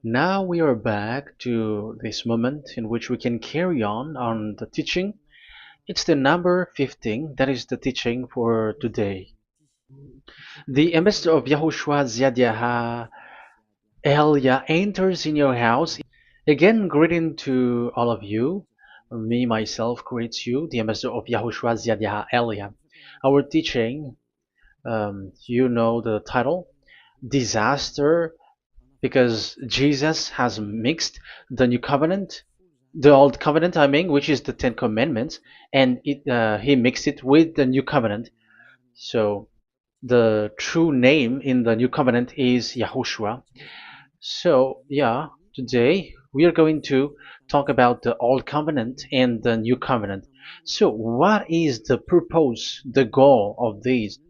Now we are back to this moment in which we can carry on the teaching. It's the number 15, that is the teaching for today. The ambassador of YAHOSHUAH YAH YAH enters in your house. Again, greeting to all of you. Me, myself, greets you, the ambassador of YAHOSHUAH YAH. Our teaching, you know the title, Disaster, because Jesus has mixed the new covenant, the old covenant, I mean, which is the Ten Commandments, and he mixed it with the new covenant. So the true name in the new covenant is Yahushua. So yeah, today we are going to talk about the old covenant and the new covenant. So what is the purpose, the goal of these?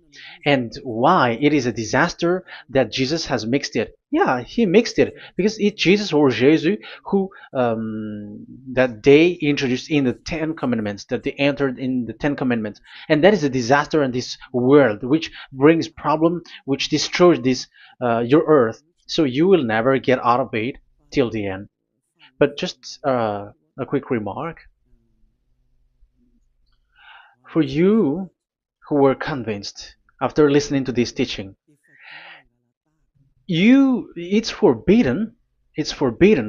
And why it is a disaster that Jesus has mixed it. Yeah, he mixed it because it's Jesus or Jesus who that they introduced in the Ten Commandments, that they entered in the Ten Commandments, and that is a disaster in this world, which brings problem, which destroys this your earth. So you will never get out of it till the end. But just a quick remark for you who were convinced after listening to this teaching. It's forbidden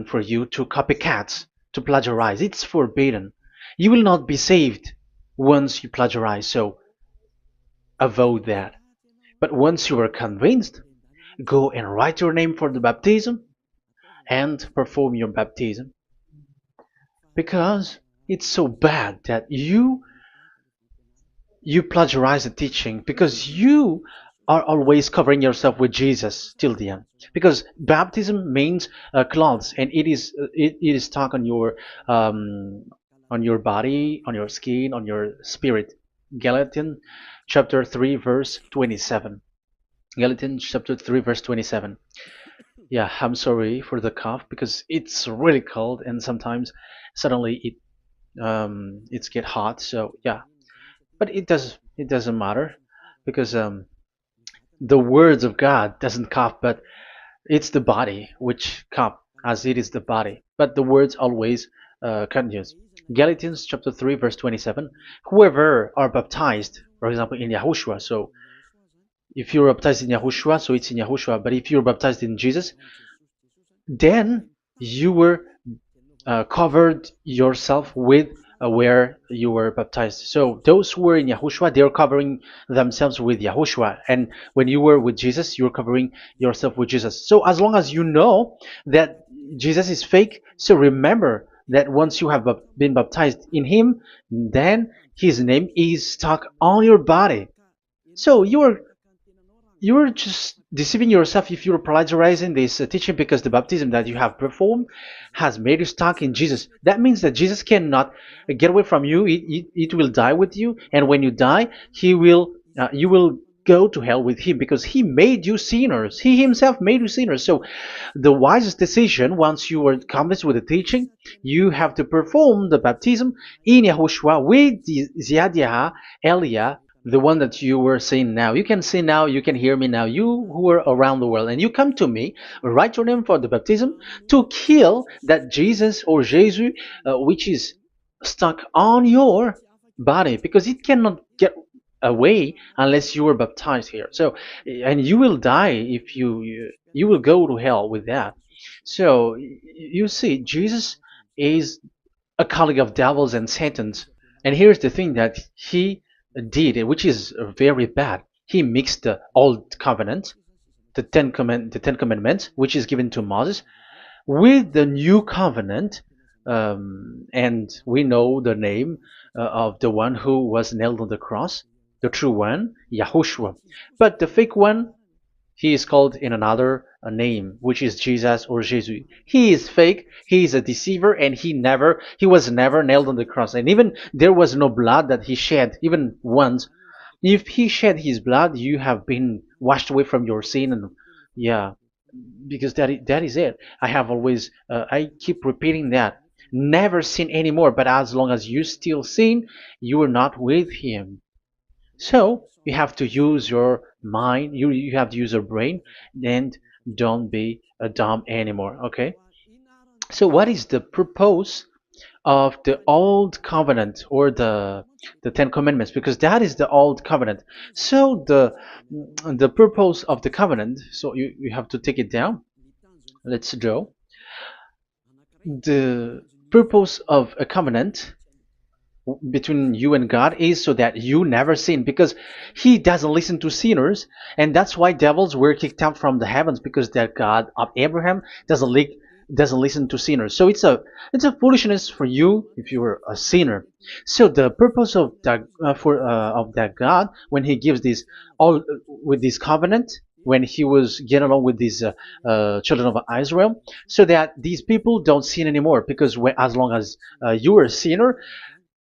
for you to copycats, to plagiarize. It's forbidden. You will not be saved once you plagiarize, so avoid that. But once you are convinced, go and write your name for the baptism and perform your baptism, because it's so bad that you plagiarize the teaching, because you are always covering yourself with Jesus till the end. Because baptism means clothes, and it is stuck on your body, on your skin, on your spirit. Galatians chapter 3 verse 27. Galatians chapter 3 verse 27. Yeah, I'm sorry for the cough because it's really cold and sometimes suddenly it's get hot. So yeah, but it doesn't matter because the words of God doesn't cough, but it's the body which cough, as it is the body. But the words always continues. Galatians chapter 3 verse 27. Whoever are baptized, for example, in Yahushua. So if you're baptized in Yahushua, so it's in Yahushua. But if you're baptized in Jesus, then you were covered yourself with where you were baptized. So those who were in Yahushua, they are covering themselves with Yahushua. And when you were with Jesus, you're covering yourself with Jesus. So as long as you know that Jesus is fake, so remember that once you have been baptized in him, then his name is stuck on your body. So you're just deceiving yourself if you're plagiarizing this teaching, because the baptism that you have performed has made you stuck in Jesus. That means that Jesus cannot get away from you. It will die with you, and when you die, you will go to hell with him, because he made you sinners. He himself made you sinners. So the wisest decision, once you are convinced with the teaching, you have to perform the baptism in Yahushua with the Ziad Elia, the one that you were saying now. You can see now, you can hear me now, you who are around the world, and you come to me, write your name for the baptism to kill that Jesus or Jesus, which is stuck on your body, because it cannot get away unless you were baptized here. So, and you will die if you will go to hell with that. So you see, Jesus is a colleague of devils and Satans. And here's the thing that he did, which is very bad. He mixed the old covenant, the Ten Commandments, which is given to Moses, with the new covenant, and we know the name of the one who was nailed on the cross, the true one, Yahushua. But the fake one, he is called in another name, which is Jesus or Jesus. He is fake, he is a deceiver, and he was never nailed on the cross. And even there was no blood that he shed, even once. If he shed his blood, you have been washed away from your sin, and yeah, because that is it. I have always I keep repeating that. Never sin anymore, but as long as you still sin, you are not with him. So you have to use your mind, you have to use your brain, and don't be a dumb anymore. Okay. So what is the purpose of the old covenant, or the Ten Commandments? Because that is the old covenant. So the purpose of the covenant. So you have to take it down. Let's draw the purpose of a covenant between you and God is so that you never sin, because he doesn't listen to sinners, and that's why devils were kicked out from the heavens, because that God of Abraham doesn't listen to sinners. So it's a foolishness for you if you were a sinner. So the purpose of that of that God, when he gives this all with this covenant, when he was getting along with these children of Israel, so that these people don't sin anymore, because as long as you are a sinner,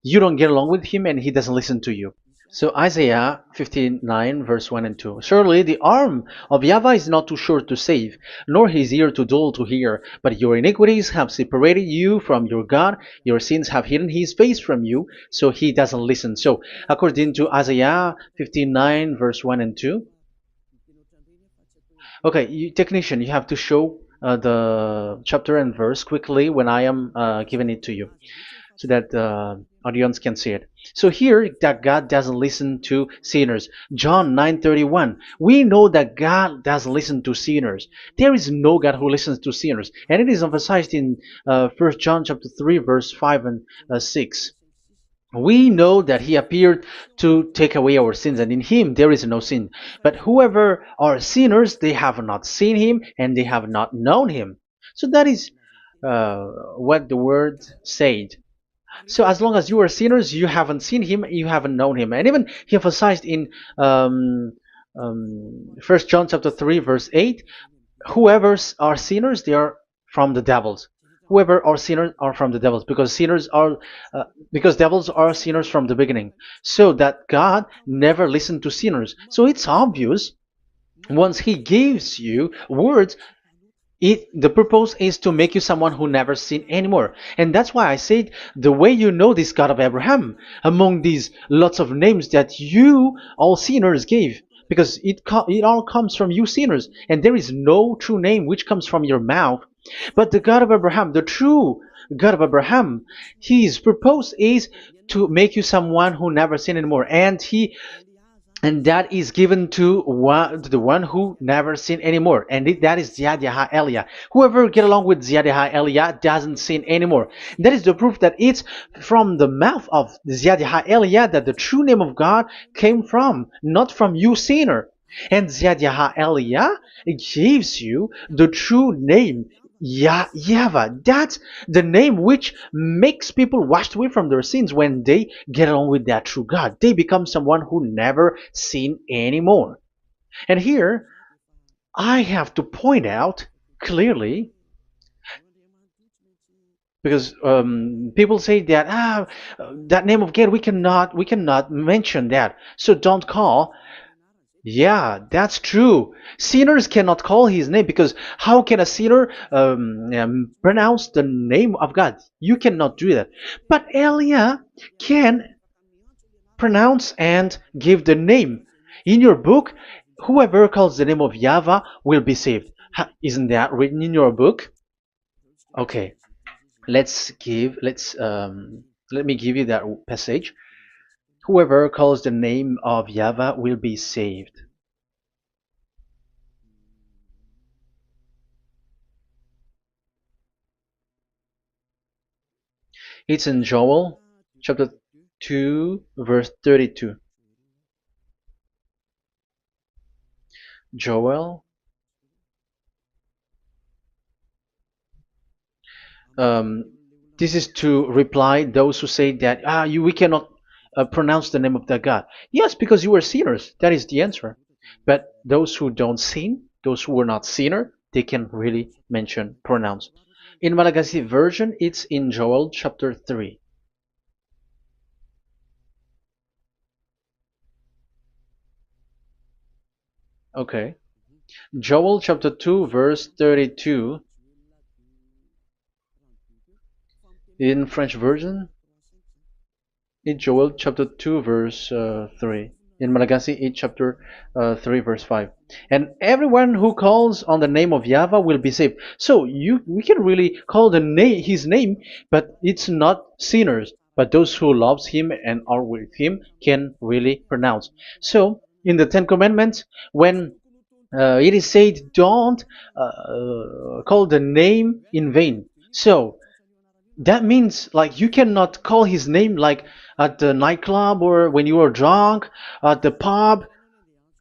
you don't get along with him and he doesn't listen to you. So Isaiah 59 verse 1 and 2. Surely the arm of YAHVAH is not too short to save, nor his ear too dull to hear. But your iniquities have separated you from your God. Your sins have hidden his face from you, so he doesn't listen. So according to Isaiah 59 verse 1 and 2. Okay, technician, you have to show the chapter and verse quickly when I am giving it to you, so that the audience can see it. So here, that God doesn't listen to sinners. John 9:31. We know that God doesn't listen to sinners. There is no God who listens to sinners, and it is emphasized in 1 John chapter 3 verse 5 and 6. We know that he appeared to take away our sins, and in him there is no sin. But whoever are sinners, they have not seen him, and they have not known him. So that is what the word said. So as long as you are sinners, you haven't seen him, you haven't known him. And even he emphasized in 1 John chapter 3 verse 8, whoever are sinners, they are from the devils. Whoever are sinners are from the devils, because because devils are sinners from the beginning. So that God never listened to sinners. So it's obvious, once he gives you words, the purpose is to make you someone who never sin anymore. And that's why I said, the way you know this God of Abraham among these lots of names that you all sinners gave, because it all comes from you sinners, and there is no true name which comes from your mouth. But the God of Abraham, the true God of Abraham, his purpose is to make you someone who never sin anymore, and that is given to the one who never sin anymore, and that is YAH Eliah. Whoever get along with YAH Eliah doesn't sin anymore. That is the proof that it's from the mouth of YAH Eliah that the true name of God came from, not from you sinner. And YAH Eliah gives you the true name, YAHVAH. That's the name which makes people washed away from their sins. When they get along with that true God, they become someone who never sin anymore. And here, I have to point out clearly, because people say that that name of God, we cannot mention that, so don't call. Yeah, that's true. Sinners cannot call his name, because how can a sinner pronounce the name of God? You cannot do that. But Elia can pronounce and give the name. In your book, whoever calls the name of YAHVAH will be saved. Isn't that written in your book? Okay, let me give you that passage. Whoever calls the name of YAHVAH will be saved. It's in Joel chapter 2 verse 32. Joel, um, this is to reply those who say that we cannot pronounce the name of that God. Yes, because you are sinners. That is the answer. But those who don't sin, those who are not sinner, they can really pronounce. In Malagasy version, it's in Joel chapter 3. Okay. Joel chapter 2 verse 32. In French version, in Joel chapter 2 verse 3. in Malagasy 8 chapter 3 verse 5. And everyone who calls on the name of YAHVAH will be saved. So we can really call his name, but it's not sinners, but those who loves him and are with him can really pronounce. So in the Ten Commandments, when it is said, don't call the name in vain. So that means like you cannot call his name like at the nightclub or when you are drunk at the pub.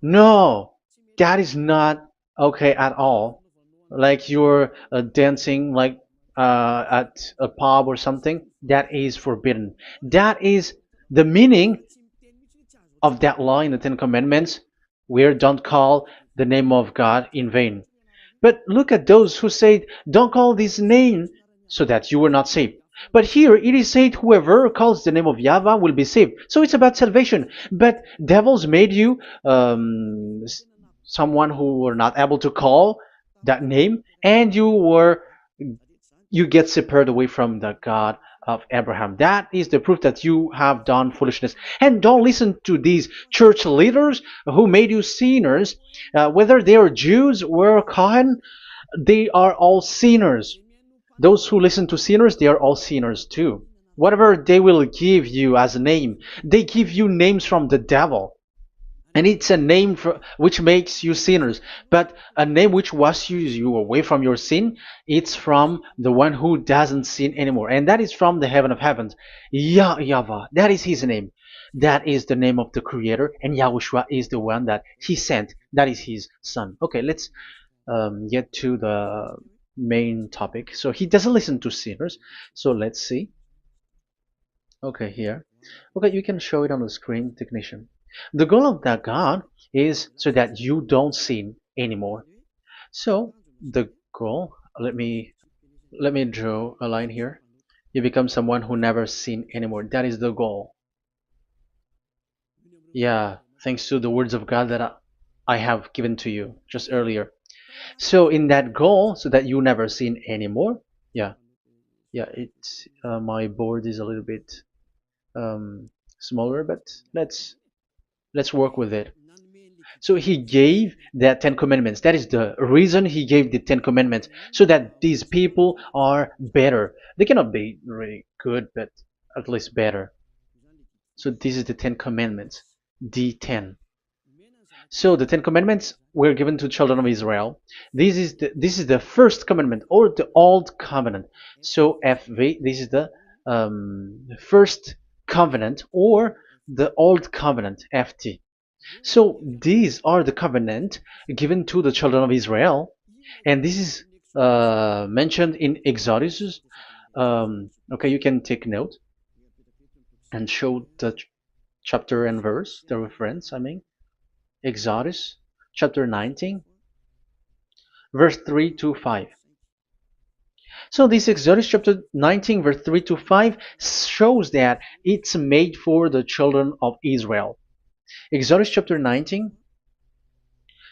No, that is not okay at all. Like you're dancing like at a pub or something, that is forbidden. That is the meaning of that law in the Ten Commandments, where don't call the name of God in vain. But look at those who say, don't call this name so that you were not saved. But here it is said, whoever calls the name of YAHVAH will be saved. So it's about salvation. But devils made you someone who were not able to call that name, and you get separated away from the God of Abraham. That is the proof that you have done foolishness. And don't listen to these church leaders who made you sinners, whether they are Jews or Kohen, they are all sinners. Those who listen to sinners, they are all sinners too. Whatever they will give you as a name, they give you names from the devil. And it's a name which makes you sinners, but a name which washes you away from your sin, it's from the one who doesn't sin anymore, and that is from the heaven of heavens. Yahvah, that is his name. That is the name of the Creator, and Yahushua is the one that he sent. That is his son. Okay, let's get to the main topic. So he doesn't listen to sinners. So let's see. Okay, here. Okay, you can show it on the screen, technician. The goal of that God is so that you don't sin anymore. So the goal, let me draw a line here. You become someone who never sin anymore. That is the goal. Yeah, thanks to the words of God that I have given to you just earlier. So in that goal, so that you never sin anymore. Yeah, yeah. It's my board is a little bit smaller, but let's work with it. So he gave the Ten Commandments. That is the reason he gave the Ten Commandments, so that these people are better. They cannot be really good, but at least better. So this is the Ten Commandments, D10. So the Ten Commandments were given to children of Israel. This is the first commandment, or the old covenant. So FV, this is the first covenant, or the old covenant, FT. So these are the covenant given to the children of Israel, and this is mentioned in Exodus. Okay, you can take note and show the chapter and verse, the reference. I mean, Exodus chapter 19, verse 3 to 5. So this Exodus chapter 19, verse 3 to 5 shows that it's made for the children of Israel. Exodus chapter 19,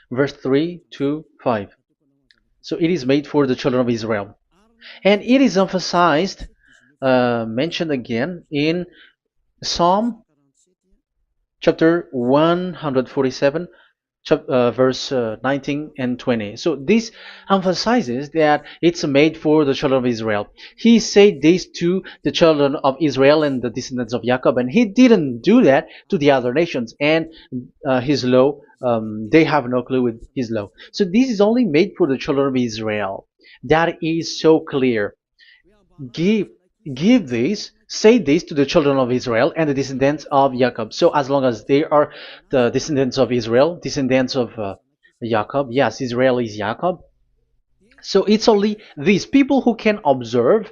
verse 3 to 5. So it is made for the children of Israel. And it is emphasized, mentioned again in Psalm chapter 147, verse 19 and 20. So this emphasizes that it's made for the children of Israel. He said this to the children of Israel and the descendants of Jacob, and he didn't do that to the other nations. And his law, they have no clue with his law. So this is only made for the children of Israel. That is so clear. Give say this to the children of Israel and the descendants of Jacob. So as long as they are the descendants of Israel, descendants of Jacob, yes, Israel is Jacob. So it's only these people who can observe.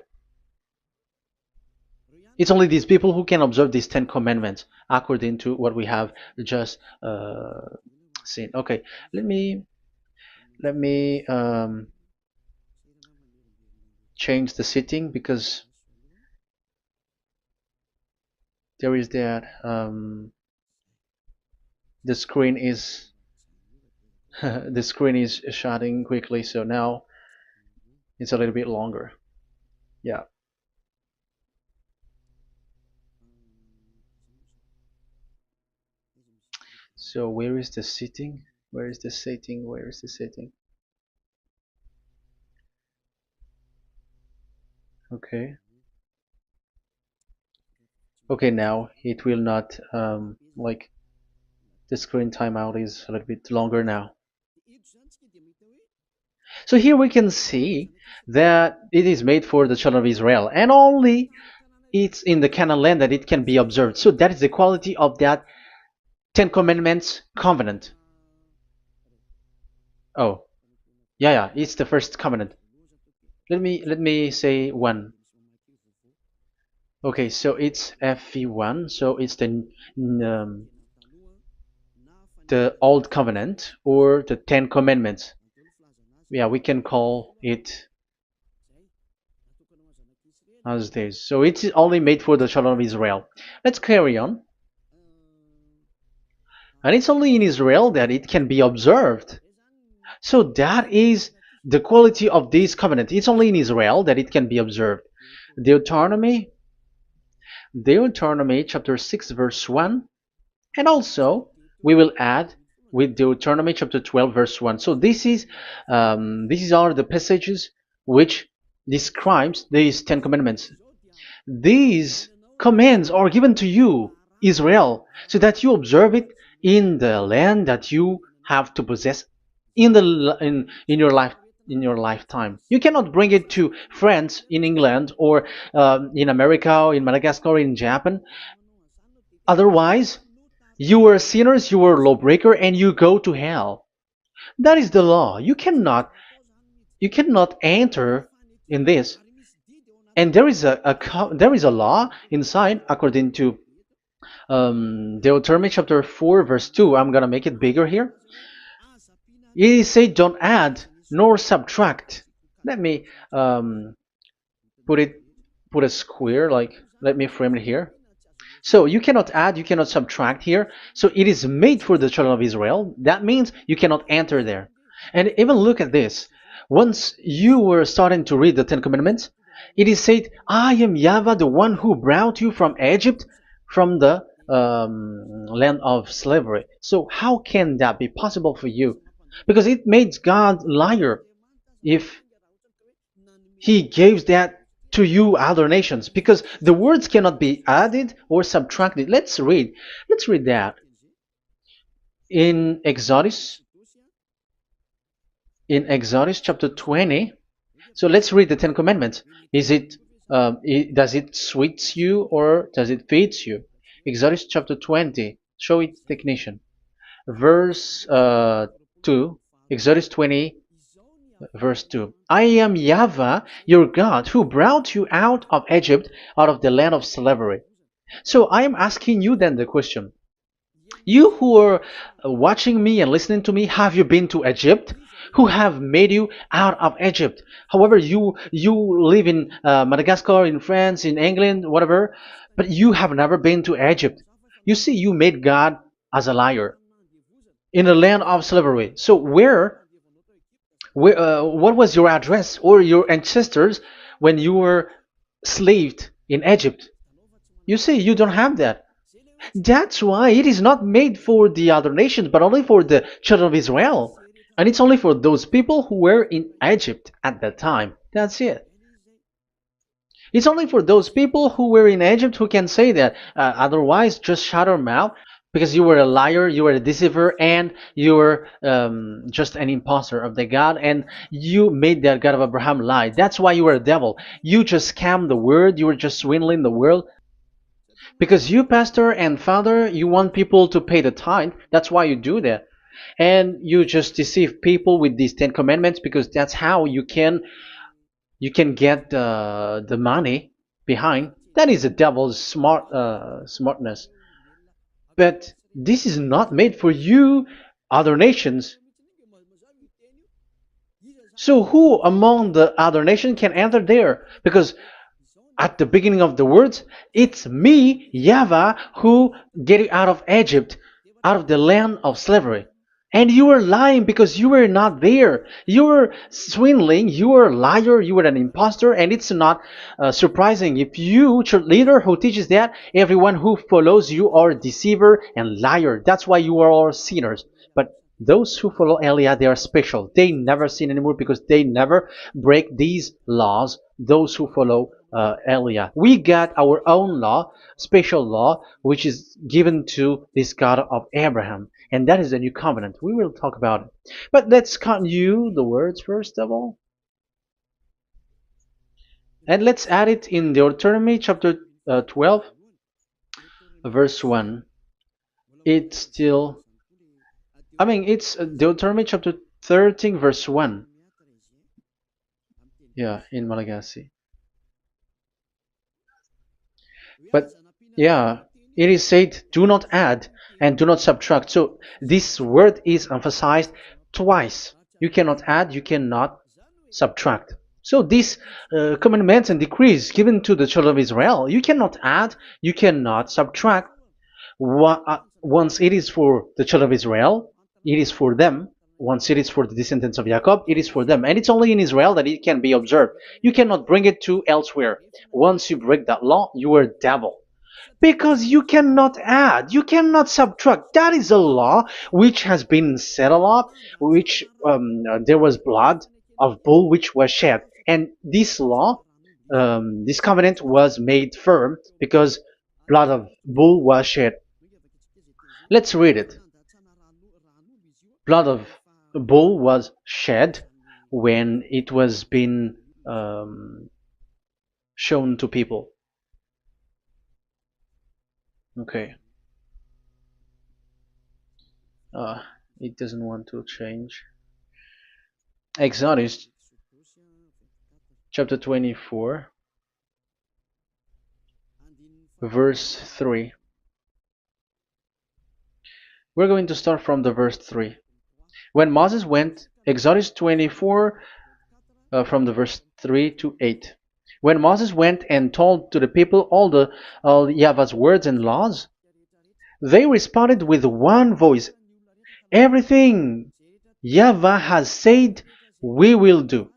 It's only these people who can observe these 10 commandments according to what we have just seen. Okay, let me change the setting, because there is that the screen is the screen is shutting quickly, so now it's a little bit longer. Yeah. So where is the sitting? Where is the sitting? Where is the sitting? Okay. Okay, now it will not like the screen timeout is a little bit longer now. So here we can see that it is made for the children of Israel, and only it's in the Canaan land that it can be observed. So that is the quality of that Ten Commandments covenant. Oh, yeah, it's the first covenant. Let me say one. Okay, so it's FV1, so it's the old covenant or the Ten Commandments. Yeah, we can call it as this. So it's only made for the children of Israel. Let's carry on. And it's only in Israel that it can be observed. So that is the quality of this covenant. It's only in Israel that it can be observed. Deuteronomy, Deuteronomy chapter 6 verse 1, and also we will add with Deuteronomy chapter 12 verse 1. So these are the passages which describes these Ten Commandments. These commands are given to you, Israel, so that you observe it in the land that you have to possess in your life in your lifetime. You cannot bring it to France, in England, or in America, or in Madagascar, or in Japan. Otherwise, you were sinners, you were lawbreaker, and you go to hell. That is the law. You cannot enter in this. And there is a law inside according to Deuteronomy chapter 4 verse 2. I'm gonna make it bigger here. It is said, don't add nor subtract. Let me put it put a square, like let me frame it here. So you cannot add, you cannot subtract here. So it is made for the children of Israel. That means you cannot enter there. And even look at this. Once you were starting to read the Ten Commandments, it is said, I am YAHVAH, the one who brought you from Egypt, from the land of slavery. So how can that be possible for you? Because it makes God liar if he gives that to you other nations, because the words cannot be added or subtracted. Let's read that in Exodus chapter 20. So let's read the Ten Commandments. Does it sweets you or does it feeds you? Exodus chapter 20. Show it, technician. Verse 2. Exodus 20 verse 2. I am YAHVAH, your God, who brought you out of Egypt, out of the land of slavery. So I am asking you then the question. You who are watching me and listening to me, have you been to Egypt? Who have made you out of Egypt? However, you live in Madagascar, in France, in England, whatever, but you have never been to Egypt. You see, you made God as a liar in the land of slavery. So what was your address or your ancestors when you were slaved in Egypt? You see, you don't have that. That's why it is not made for the other nations, but only for the children of Israel. And it's only for those people who were in Egypt at that time. That's it. It's only for those people who were in Egypt who can say that. Otherwise, just shut your mouth, because you were a liar, you were a deceiver, and you were just an imposter of the God, and you made that God of Abraham lie. That's why you were a devil. You just scammed the word, you were just swindling the world. Because you, pastor and father, you want people to pay the tithe. That's why you do that. And you just deceive people with these Ten Commandments, because that's how you can get the money behind. That is the devil's smartness. But this is not made for you, other nations. So who among the other nations can enter there? Because at the beginning of the words, it's me, YAHVAH, who get you out of Egypt, out of the land of slavery. And you were lying because you were not there. You were swindling. You were a liar. You were an impostor. And it's not surprising if you, church leader who teaches that, everyone who follows you are a deceiver and liar. That's why you are all sinners. But those who follow Elia, they are special. They never sin anymore because they never break these laws. Those who follow Elia. We got our own law, special law, which is given to this God of Abraham. And that is the new covenant. We will talk about it. But let's continue the words first of all. And let's add it in Deuteronomy chapter 12, verse 1. It's still, it's Deuteronomy chapter 13, verse 1. Yeah, in Malagasy. But yeah, it is said, do not add and do not subtract. So this word is emphasized twice. You cannot add, you cannot subtract. So these commandments and decrees given to the children of Israel, you cannot add, you cannot subtract. Once it is for the children of Israel, it is for them. Once it is for the descendants of Jacob, it is for them. And it's only in Israel that it can be observed. You cannot bring it to elsewhere. Once you break that law, you are devil. Because you cannot add, you cannot subtract. That is a law which has been settled up, which there was blood of bull which was shed. And this law, this covenant was made firm because blood of bull was shed. Let's read it. Blood of bull was shed when it was been shown to people. Okay. It doesn't want to change. Exodus chapter 24, verse 3. We're going to start from the verse 3. When Moses went, Exodus 24, from the verse 3 to 8. When Moses went and told to the people all YAHVAH's words and laws, they responded with one voice, everything YAHVAH has said, we will do.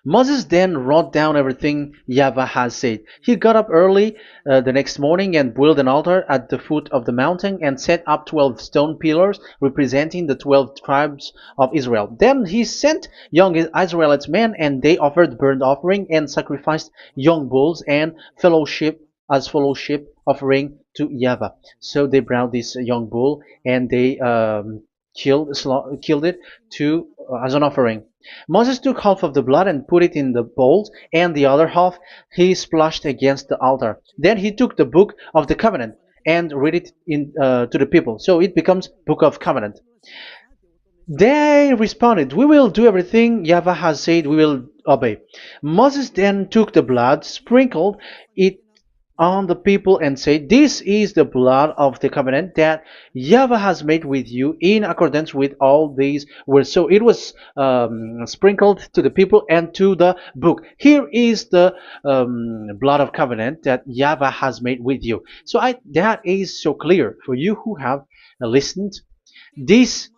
Moses then wrote down everything YAHVAH has said. He got up early the next morning and built an altar at the foot of the mountain and set up 12 stone pillars representing the 12 tribes of Israel. Then he sent young Israelite men, and they offered burnt offering and sacrificed young bulls and fellowship offering to YAHVAH. So they brought this young bull and they killed it as an offering. Moses took half of the blood and put it in the bowls, and the other half he splashed against the altar. Then he took the book of the covenant and read it to the people. So it becomes book of covenant. They responded, we will do everything YAHVAH has said, we will obey. Moses then took the blood, sprinkled it on the people, and said, this is the blood of the covenant that YAHVAH has made with you in accordance with all these words. So it was sprinkled to the people and to the book. Here is the blood of covenant that YAHVAH has made with you. So that is so clear for you who have listened. This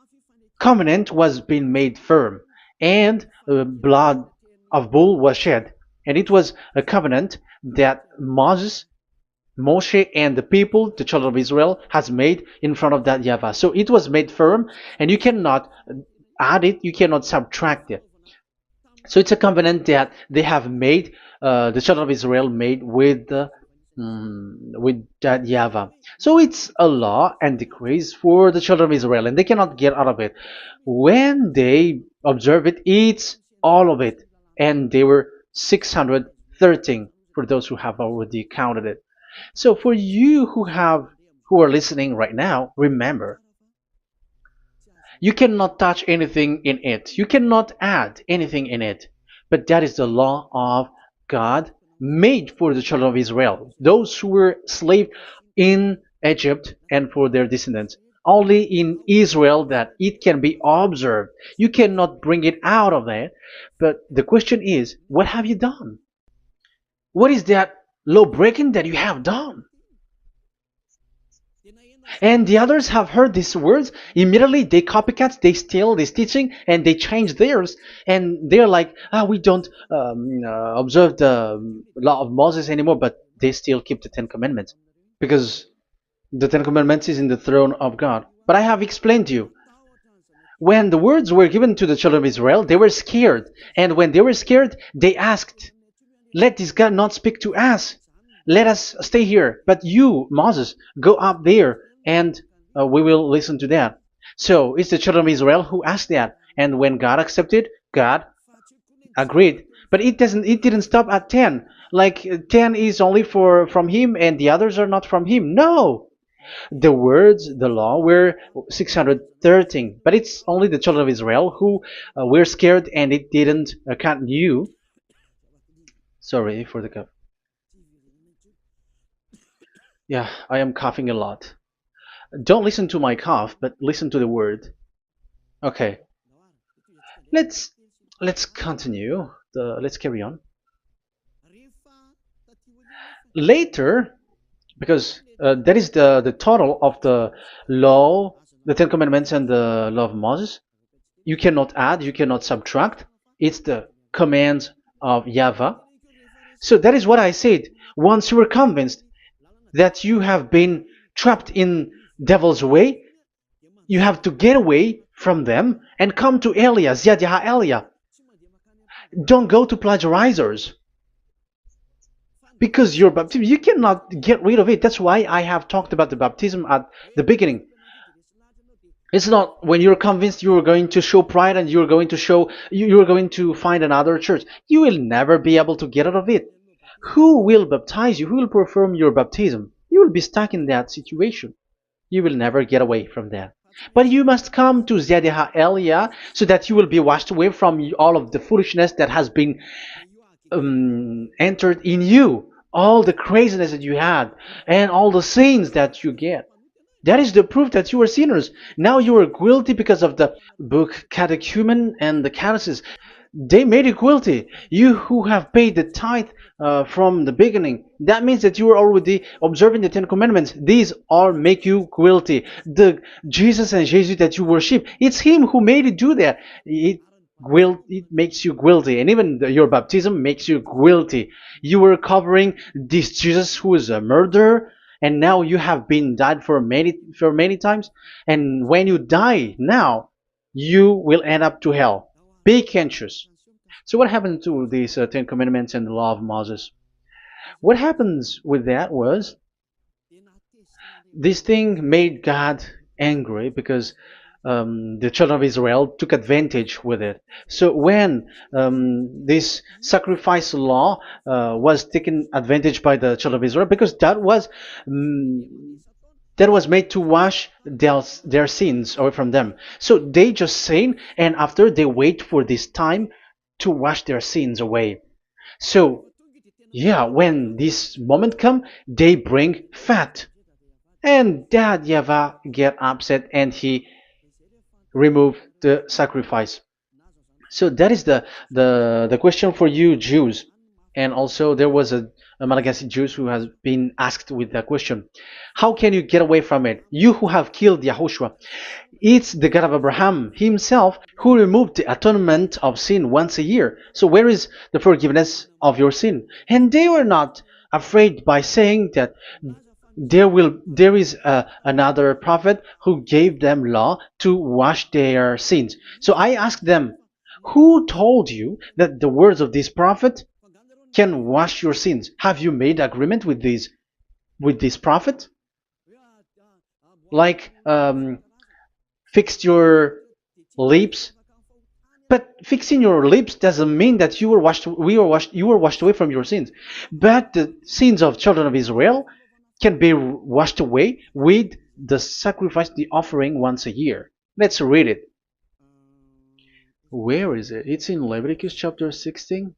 covenant was being made firm, and blood of bull was shed. And it was a covenant that Moshe and the people, the children of Israel, has made in front of that YAHVAH. So it was made firm, and you cannot add it, you cannot subtract it. So it's a covenant that they have made, the children of Israel made with that YAHVAH. So it's a law and decrees for the children of Israel, and they cannot get out of it. When they observe it, it's all of it. And they were 613 for those who have already counted it. So for you who are listening right now, remember, you cannot touch anything in it. You cannot add anything in it. But that is the law of God made for the children of Israel, those who were slaves in Egypt and for their descendants. Only in Israel that it can be observed. You cannot bring it out of there. But the question is, what have you done? What is that law breaking that you have done? And the others have heard these words. Immediately, they copycats, they steal this teaching, and they change theirs. And they're like, ah, we don't observe the law of Moses anymore, but they still keep the Ten Commandments because the Ten Commandments is in the throne of God. But I have explained to you, when the words were given to the children of Israel, they were scared. And when they were scared, they asked, let this God not speak to us. Let us stay here. But you, Moses, go up there and we will listen to that. So it's the children of Israel who asked that. And when God accepted, God agreed. But it didn't stop at 10. Like 10 is only for from him and the others are not from him. No. The words, the law were 613. But it's only the children of Israel who were scared and it didn't cut you. Sorry for the cup. Yeah, I am coughing a lot. Don't listen to my cough, but listen to the word. Okay, let's let's continue. Let's carry on. Later, because that is the total of the law, the Ten Commandments, and the law of Moses. You cannot add, you cannot subtract. It's the commands of YAHVAH. So that is what I said. Once you were convinced that you have been trapped in devil's way, you have to get away from them and come to Elia, Ziyadah Elia. Don't go to plagiarizers. Because your baptism, you cannot get rid of it. That's why I have talked about the baptism at the beginning. It's not when you're convinced you are going to show pride and you're going to show you're going to find another church. You will never be able to get out of it. Who will baptize you? Who will perform your baptism? You will be stuck in that situation. You will never get away from that. But you must come to Ziyadah Elia so that you will be washed away from all of the foolishness that has been entered in you, all the craziness that you had, and all the sins that you get. That is the proof that you are sinners. Now you are guilty because of the book Catechumen and the Catechism. They made you guilty. You who have paid the tithe from the beginning, that means that you are already observing the Ten Commandments. These all make you guilty. The Jesus and Jesus that you worship, it's Him who made you do that. It makes you guilty, and even your baptism makes you guilty. You were covering this Jesus who is a murderer, and now you have been died for many times. And when you die now, you will end up to hell. Be conscious. So what happened to these Ten Commandments and the law of Moses? What happens with that was this thing made God angry because the children of Israel took advantage with it. So when this sacrifice law was taken advantage by the children of Israel, because um, that was made to wash their sins away from them. So they just sin, and after they wait for this time to wash their sins away. So yeah, when this moment come, they bring fat, and Dad Yava get upset and he remove the sacrifice. So that is the question for you Jews, and also there was a Malagasy Jews who has been asked with that question: how can you get away from it? You who have killed YAHOSHUAH. It's the God of Abraham Himself who removed the atonement of sin once a year. So where is the forgiveness of your sin? And they were not afraid by saying that there is another prophet who gave them law to wash their sins. So I asked them, who told you that the words of this prophet can wash your sins? Have you made agreement with this prophet? Like fixed your lips, but fixing your lips doesn't mean that you were washed away from your sins. But the sins of children of Israel can be washed away with the sacrifice, the offering once a year. Let's read it. Where is it? It's in Leviticus chapter 16.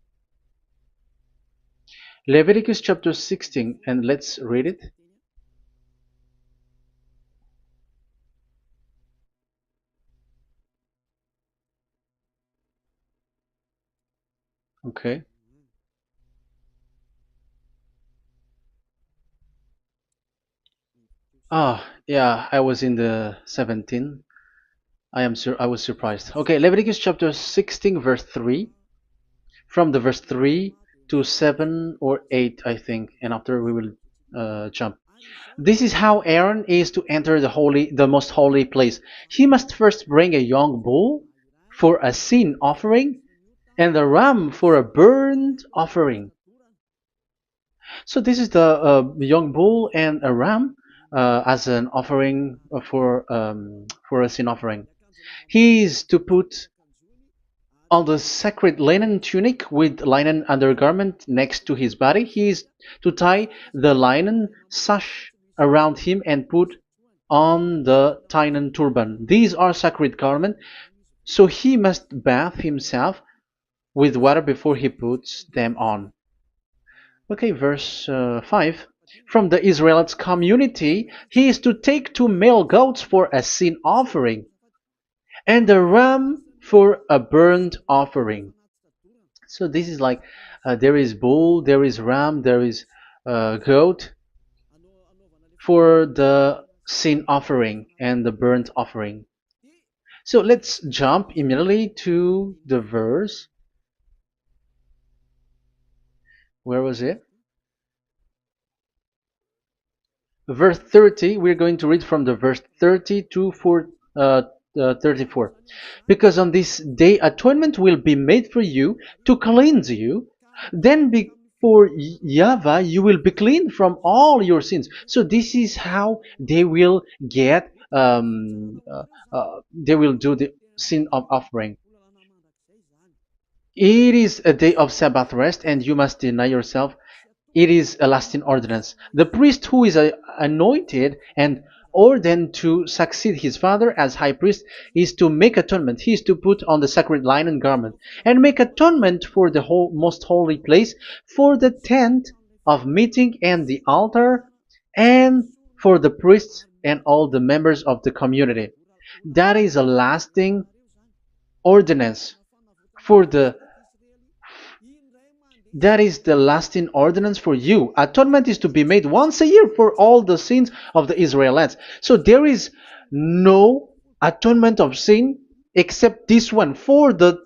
Leviticus chapter 16, and let's read it. Okay. Ah, Yeah, I was in the 17. I was surprised. Okay, Leviticus chapter 16 verse 3, from the verse 3 to 7 or 8, I think, and after we will jump. This is how Aaron is to enter the most holy place. He must first bring a young bull for a sin offering and a ram for a burnt offering. So this is the young bull and a ram as an offering for a sin offering. He is to put on the sacred linen tunic with linen undergarment next to his body. He is to tie the linen sash around him and put on the linen turban. These are sacred garments, so he must bathe himself with water before he puts them on. Okay, verse 5. From the Israelites community, he is to take 2 male goats for a sin offering and a ram for a burnt offering. So this is like there is bull, there is ram, there is goat for the sin offering and the burnt offering. So let's jump immediately to the verse. Where was it? Verse 30. We're going to read from the verse 30 to 34. Because on this day atonement will be made for you to cleanse you. Then before YAHVAH you will be clean from all your sins. So this is how they will get they will do the sin of offering. It is a day of Sabbath rest, and you must deny yourself. It is a lasting ordinance. The priest who is anointed and ordained to succeed his father as high priest is to make atonement. He is to put on the sacred linen garment and make atonement for the most holy place, for the tent of meeting and the altar, and for the priests and all the members of the community. That is a lasting ordinance for the that is the lasting ordinance for you. Atonement is to be made once a year for all the sins of the Israelites. So there is no atonement of sin except this one for the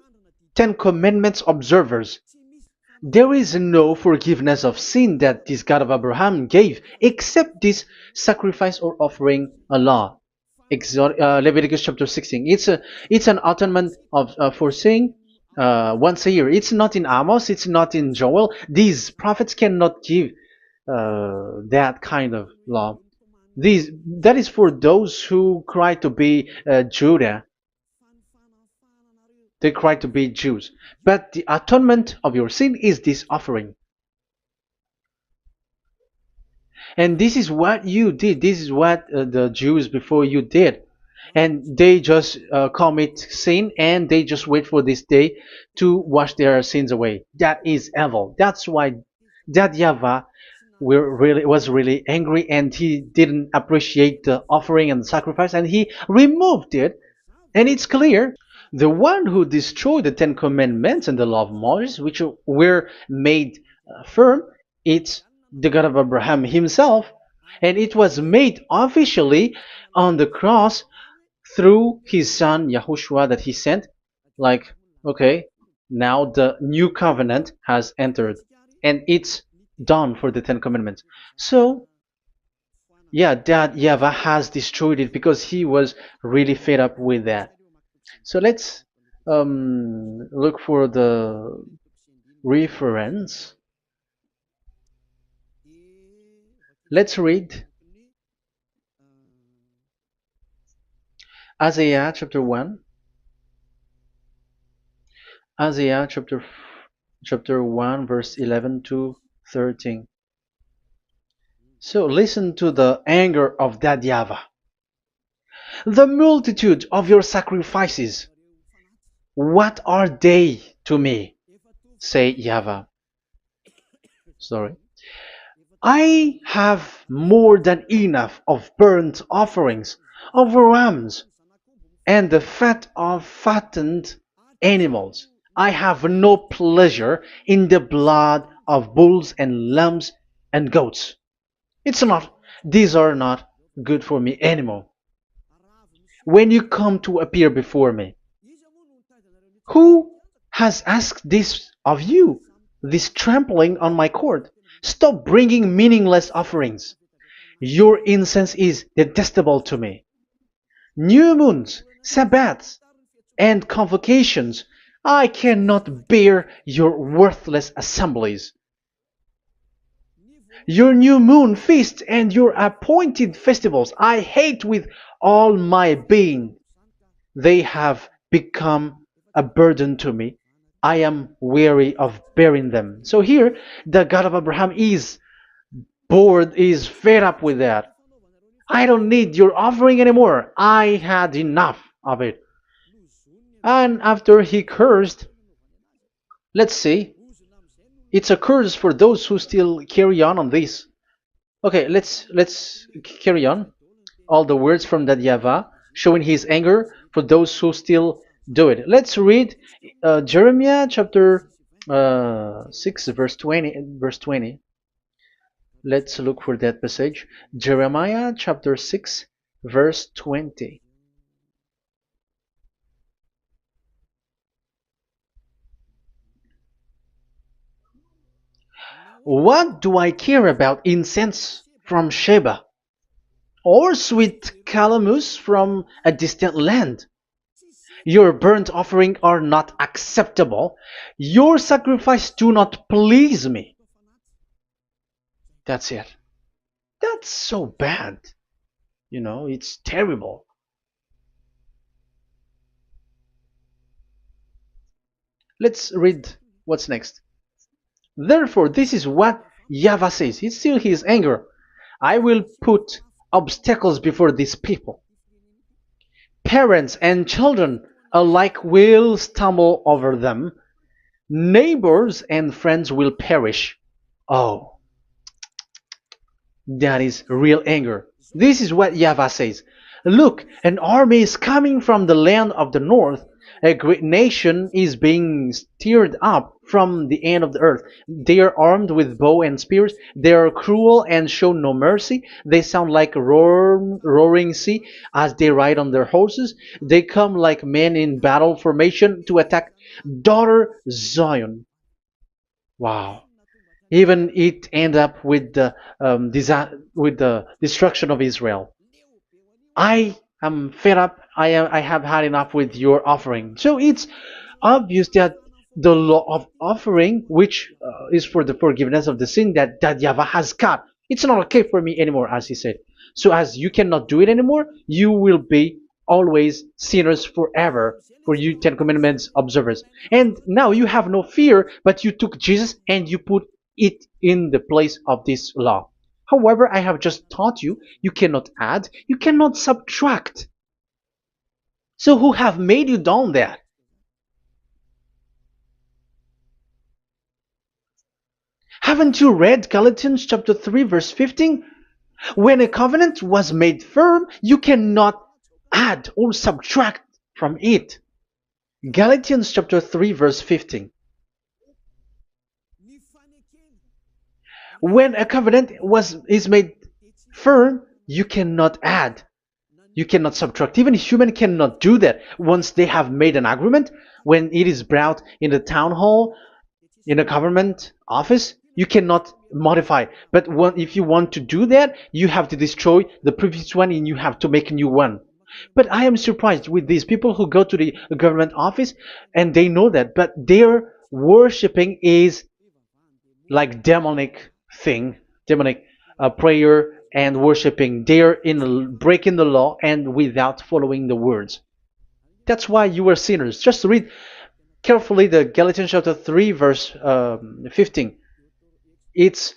Ten Commandments observers. There is no forgiveness of sin that this God of Abraham gave except this sacrifice or offering a law. Leviticus chapter 16. It's an atonement of for sin once a year. It's not in Amos. It's not in Joel. These prophets cannot give that kind of law. That is for those who cry to be Judah. They cry to be Jews. But the atonement of your sin is this offering. And this is what you did. This is what the Jews before you did. And they just commit sin and they just wait for this day to wash their sins away. That is evil. That's why that YAHVAH was really angry, and he didn't appreciate the offering and the sacrifice, and he removed it. And it's clear the one who destroyed the Ten Commandments and the law of Moses, which were made firm, it's the God of Abraham himself, and it was made officially on the cross through his son YAHOSHUAH that he sent. Like, okay, now the new covenant has entered, and it's done for the Ten Commandments. So yeah, that YAHVAH has destroyed it because he was really fed up with that. So let's look for the reference. Let's read Isaiah chapter 1. Isaiah chapter 1 verse 11 to 13. So listen to the anger of that YAHVAH. The multitude of your sacrifices, what are they to me? Say YAHVAH. Sorry. I have more than enough of burnt offerings, of rams, and the fat of fattened animals. I have no pleasure in the blood of bulls and lambs and goats. These are not good for me anymore. When you come to appear before me, who has asked this of you? This trampling on my court. Stop bringing meaningless offerings. Your incense is detestable to me. New moons, Sabbaths, and convocations. I cannot bear your worthless assemblies. Your new moon feasts and your appointed festivals I hate with all my being. They have become a burden to me. I am weary of bearing them. So here, the God of Abraham is bored, is fed up with that. I don't need your offering anymore. I had enough of it. And after he cursed, let's see, it's a curse for those who still carry on this. Okay, let's carry on. All the words from that YAHVAH showing his anger for those who still do it. Let's read Jeremiah chapter 6 verse 20 verse 20. Let's look for that passage. Jeremiah chapter 6 verse 20. What do I care about incense from Sheba or sweet calamus from a distant land? Your burnt offering are not acceptable. Your sacrifice do not please me. That's it. That's so bad. It's terrible. Let's read what's next. Therefore, this is what YAHVAH says. It's still his anger. I will put obstacles before these people. Parents and children alike will stumble over them. Neighbors and friends will perish. Oh, that is real anger. This is what YAHVAH says. Look, an army is coming from the land of the north. A great nation is being stirred up from the end of the earth. They are armed with bow and spears. They are cruel and show no mercy. They sound like a roaring sea as they ride on their horses. They come like men in battle formation to attack daughter Zion. Wow. Even it end up with the with the destruction of Israel. I am fed up. I have had enough with your offering. So it's obvious that the law of offering, which is for the forgiveness of the sin that YAHVAH has got, it's not okay for me anymore, as he said. So as you cannot do it anymore, you will be always sinners forever for you Ten Commandments observers. And now you have no fear, but you took Jesus and you put it in the place of this law. However, I have just taught you, you cannot add, you cannot subtract. So who have made you done that? Haven't you read Galatians chapter 3 verse 15? When a covenant was made firm, you cannot add or subtract from it. Galatians chapter 3 verse 15. When a covenant is made firm, you cannot add. You cannot subtract. Even human cannot do that. Once they have made an agreement, when it is brought in the town hall, in a government office, you cannot modify. But if you want to do that, you have to destroy the previous one and you have to make a new one. But I am surprised with these people who go to the government office and they know that, but their worshipping is like demonic thing, demonic prayer and worshipping. They're in breaking the law and without following the words. That's why you are sinners. Just read carefully the Galatians chapter 3 verse 15. It's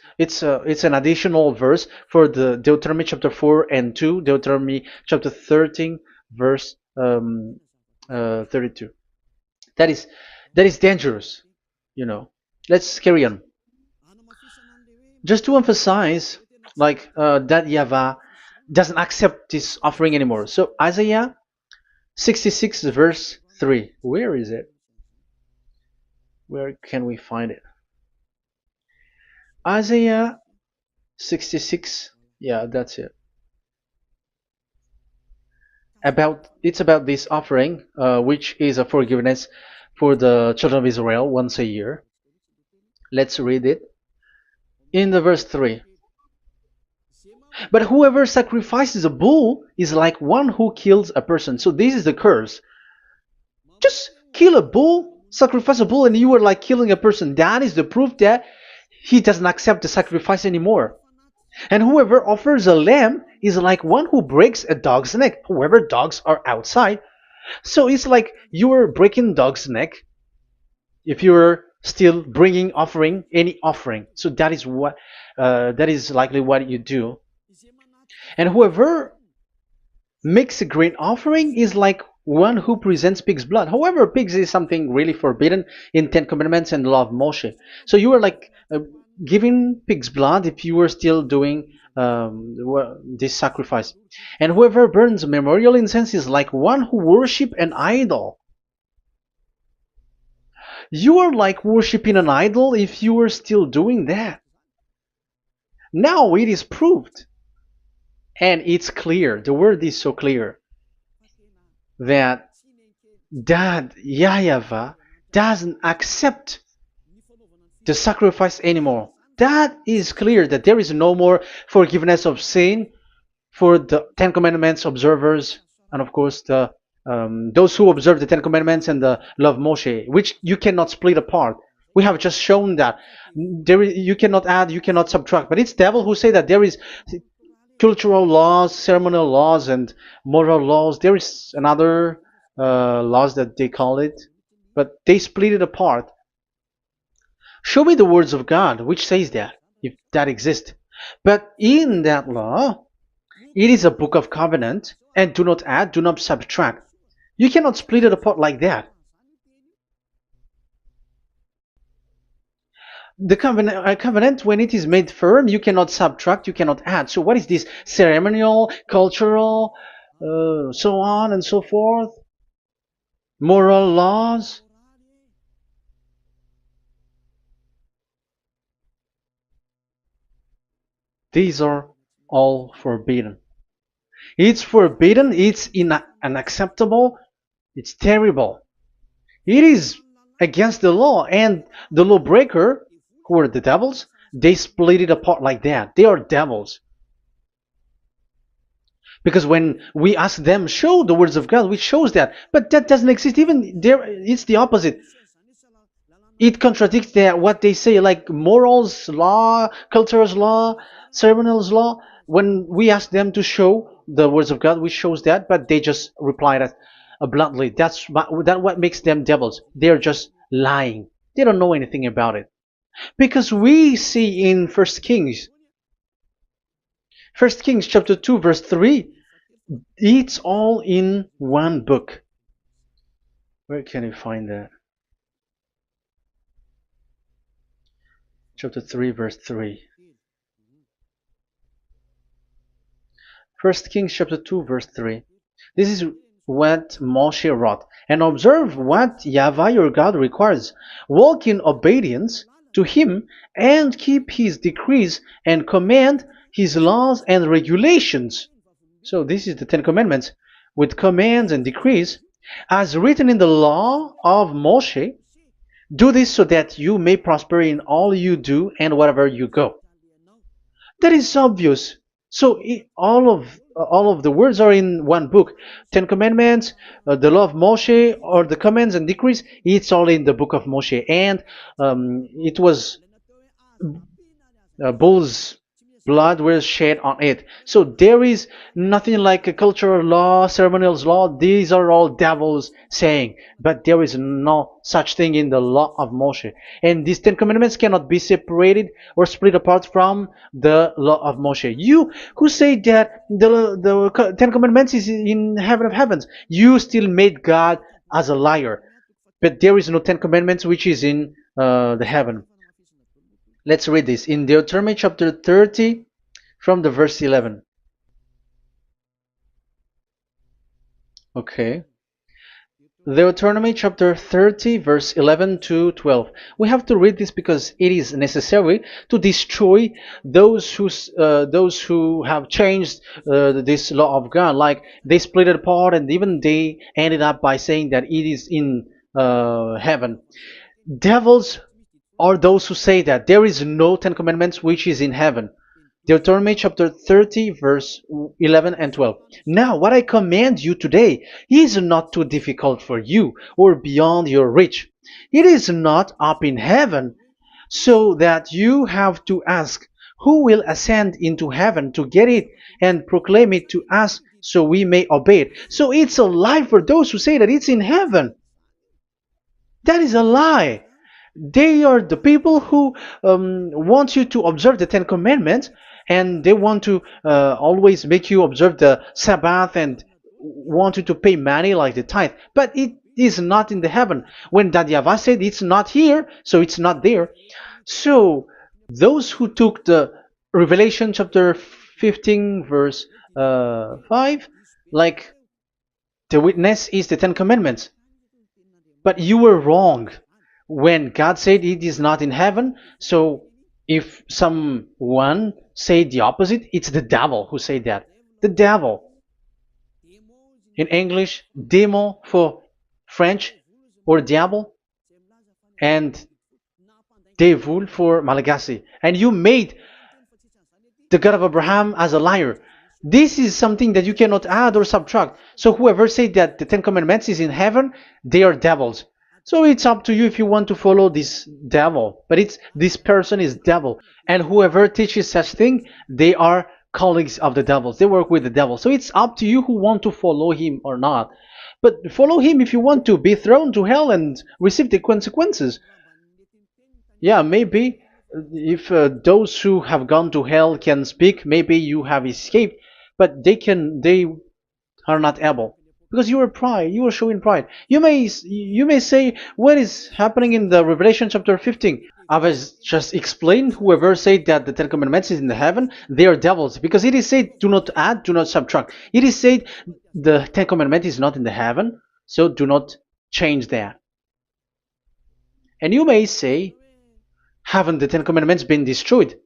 an additional verse for the Deuteronomy chapter 4 and 2, Deuteronomy chapter 13 verse 32. That is dangerous, you know. Let's carry on. Just to emphasize, like that YAHVAH doesn't accept this offering anymore. So Isaiah 66 verse 3. Where is it? Where can we find it? Isaiah 66. Yeah, that's it. about this offering, which is a forgiveness for the children of Israel once a year. Let's read it in the verse 3. But whoever sacrifices a bull is like one who kills a person. So this is the curse. Just kill a bull, sacrifice a bull, and you are like killing a person. That is the proof that he doesn't accept the sacrifice anymore. And whoever offers a lamb is like one who breaks a dog's neck. Whoever dogs are outside. So it's like you are breaking dog's neck if you're still bringing offering any offering. So that is likely what you do. And whoever makes a grain offering is like one who presents pig's blood. However, pigs is something really forbidden in Ten Commandments and the law of Moshe. So you are like giving pig's blood if you were still doing this sacrifice. And whoever burns memorial incense is like one who worships an idol. You are like worshipping an idol if you are still doing that. Now it is proved, and it's clear, the word is so clear, that YAHVAH doesn't accept the sacrifice anymore. That is clear, that there is no more forgiveness of sin for the Ten Commandments observers, and of course those who observe the Ten Commandments and the law of Moshe, which you cannot split apart. We have just shown that you cannot add, you cannot subtract. But it's devil who say that there is cultural laws, ceremonial laws, and moral laws. There is another laws that they call it, but they split it apart. Show me the words of God which says that, if that exists. But in that law, it is a book of covenant, and do not add, do not subtract. You cannot split it apart like that. The covenant, when it is made firm, you cannot subtract, you cannot add. So what is this? Ceremonial, cultural, so on and so forth? Moral laws? These are all forbidden. It's forbidden, it's unacceptable, it's terrible. It is against the law, and the lawbreaker, who are the devils, they split it apart like that. They are devils. Because when we ask them, show the words of God, which shows that, but that doesn't exist. Even there, it's the opposite. It contradicts what they say, like morals law, cultural law, ceremonial law. When we ask them to show the words of God, which shows that, but they just reply that bluntly. That's what makes them devils. They're just lying. They don't know anything about it. Because we see in 1 Kings chapter 2 verse 3, it's all in one book. Where can you find that? Chapter 3 verse 3. 1 Kings chapter 2 verse 3. This is what Moshe wrote. And observe what YAHVAH your God requires. Walk in obedience to him and keep his decrees and command his laws and regulations. So this is the Ten Commandments with commands and decrees as written in the law of Moshe. Do this so that you may prosper in all you do and wherever you go. That is obvious. So all of the words are in one book. Ten Commandments, the law of Moshe, or the commands and decrees. It's all in the book of Moshe, and it was bull's blood was shed on it. So there is nothing like a cultural law, ceremonial law. These are all devils saying, but there is no such thing in the law of Moshe. And these Ten Commandments cannot be separated or split apart from the law of Moshe. You who say that the Ten Commandments is in heaven of heavens, you still made God as a liar. But there is no Ten Commandments which is in the heaven. Let's read this in Deuteronomy chapter 30 from the verse 11. Okay. Deuteronomy chapter 30, verse 11 to 12. We have to read this because it is necessary to destroy those who have changed this law of God. Like they split it apart, and even they ended up by saying that it is in heaven. Devils are those who say that there is no Ten Commandments which is in heaven. Deuteronomy chapter 30, verse 11 and 12. Now, what I command you today is not too difficult for you or beyond your reach. It is not up in heaven, so that you have to ask, who will ascend into heaven to get it and proclaim it to us so we may obey it? So it's a lie for those who say that it's in heaven. That is a lie. They are the people who want you to observe the Ten Commandments, and they want to always make you observe the Sabbath and want you to pay money like the tithe. But it is not in the heaven. When that YAHVAH said it's not here, so it's not there. So those who took the Revelation chapter 15 verse 5, like the witness is the Ten Commandments. But you were wrong when God said it is not in heaven. So if someone said the opposite, it's the devil who said that. The devil. In English, démon for French, or diable, and devil for Malagasy. And you made the God of Abraham as a liar. This is something that you cannot add or subtract. So whoever said that the Ten Commandments is in heaven, they are devils. So it's up to you if you want to follow this devil. But this person is devil. And whoever teaches such thing, they are colleagues of the devils. They work with the devil. So it's up to you who want to follow him or not. But follow him if you want to be thrown to hell and receive the consequences. Yeah, maybe if those who have gone to hell can speak, maybe you have escaped, but they are not able because you are pride. You are showing pride. You may say what is happening in the Revelation chapter 15. I was just explained. Whoever said that the Ten Commandments is in the heaven, they are devils, because it is said, "Do not add, do not subtract." It is said the Ten Commandments is not in the heaven, so do not change that. And you may say, haven't the Ten Commandments been destroyed?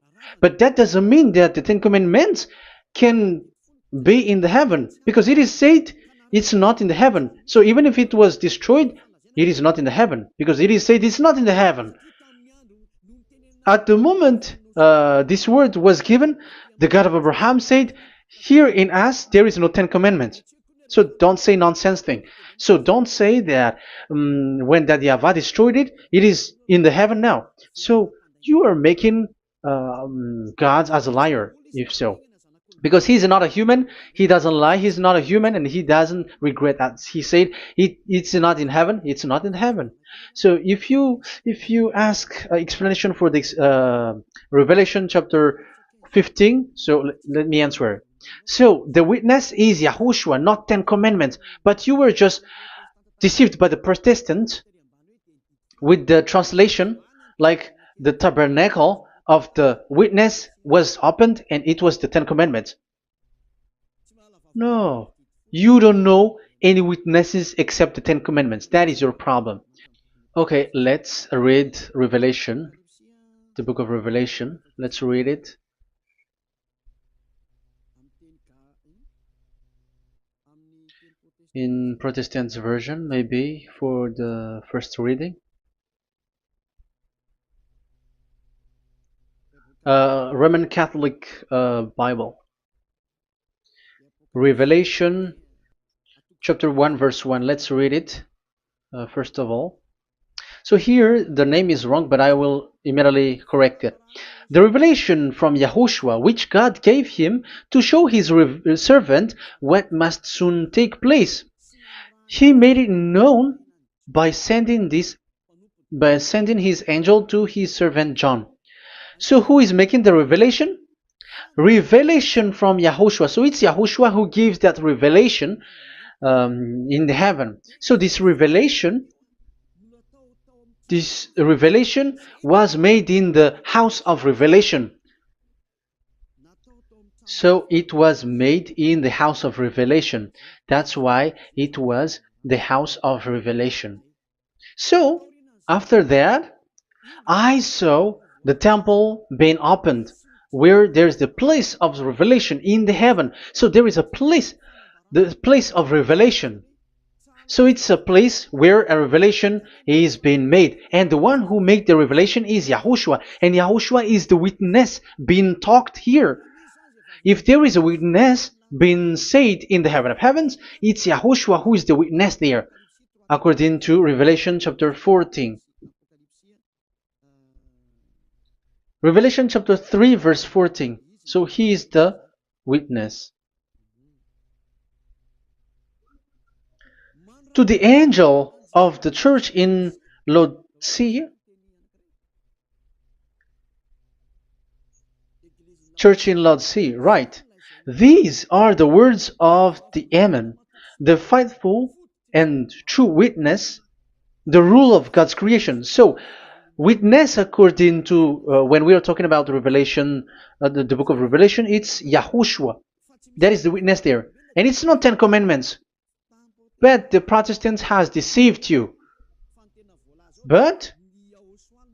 But that doesn't mean that the Ten Commandments can be in the heaven, because it is said it's not in the heaven. So even if it was destroyed, it is not in the heaven, because it is said it's not in the heaven. At the moment this word was given, the God of Abraham said, here in us there is no Ten Commandments. So don't say nonsense thing. So don't say that when that YAHVAH destroyed it, it is in the heaven now. So you are making God as a liar, if so. Because he's not a human, he doesn't lie, he's not a human, and he doesn't regret that. He said it's not in heaven, it's not in heaven. So if you ask explanation for this Revelation chapter 15, so let me answer. So the witness is YAHOSHUAH, not Ten Commandments. But you were just deceived by the Protestants with the translation, like the tabernacle of the witness was opened and it was the Ten Commandments. No, you don't know any witnesses except the Ten Commandments. That is your problem. Okay, let's read Revelation, the book of Revelation. Let's read it. In Protestant version, maybe for the first reading. Roman Catholic Bible. Revelation chapter 1 verse 1. Let's read it first of all. So here the name is wrong, but I will immediately correct it. The revelation from YAHOSHUAH, which God gave him to show his servant what must soon take place. He made it known by sending his angel to his servant John. So who is making the revelation? Revelation from YAHOSHUAH. So it's YAHOSHUAH who gives that revelation in the heaven. So this revelation was made in the house of revelation. So it was made in the house of revelation. That's why it was the house of revelation. So, after that, I saw the temple being opened, where there's the place of revelation in the heaven. So there is a place, the place of revelation. So it's a place where a revelation is being made. And the one who made the revelation is YAHOSHUAH. And YAHOSHUAH is the witness being talked here. If there is a witness being said in the heaven of heavens, it's YAHOSHUAH who is the witness there, according to Revelation chapter 14. Revelation chapter 3 verse 14. So he is the witness. To the angel of the church in Laodicea, church in Laodicea, right. These are the words of the Amen, the faithful and true witness, the rule of God's creation. So, witness according to, when we are talking about the Revelation, the book of Revelation, it's YAHOSHUAH. That is the witness there. And it's not 10 Commandments. But the Protestants has deceived you. But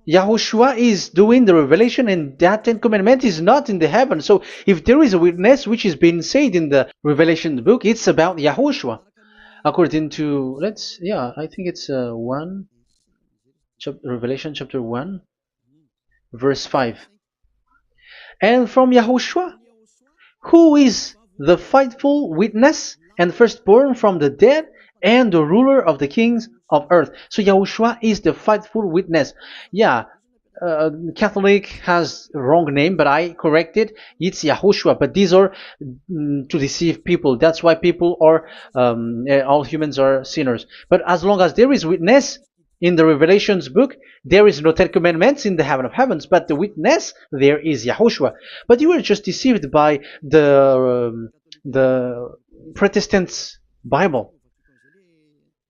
YAHOSHUAH is doing the revelation, and that 10 Commandment is not in the heaven. So if there is a witness which is being said in the Revelation book, it's about YAHOSHUAH. According to, I think it's Revelation chapter 1, verse 5. And from YAHOSHUAH, who is the faithful witness and firstborn from the dead, and the ruler of the kings of earth. So YAHOSHUAH is the faithful witness. Catholic has a wrong name, but I corrected. It's YAHOSHUAH. But these are to deceive people. That's why people are, all humans are sinners. But as long as there is witness in the Revelations book, there is no 10 Commandments in the heaven of heavens, but the witness there is YAHOSHUAH. But you were just deceived by the Protestants' Bible.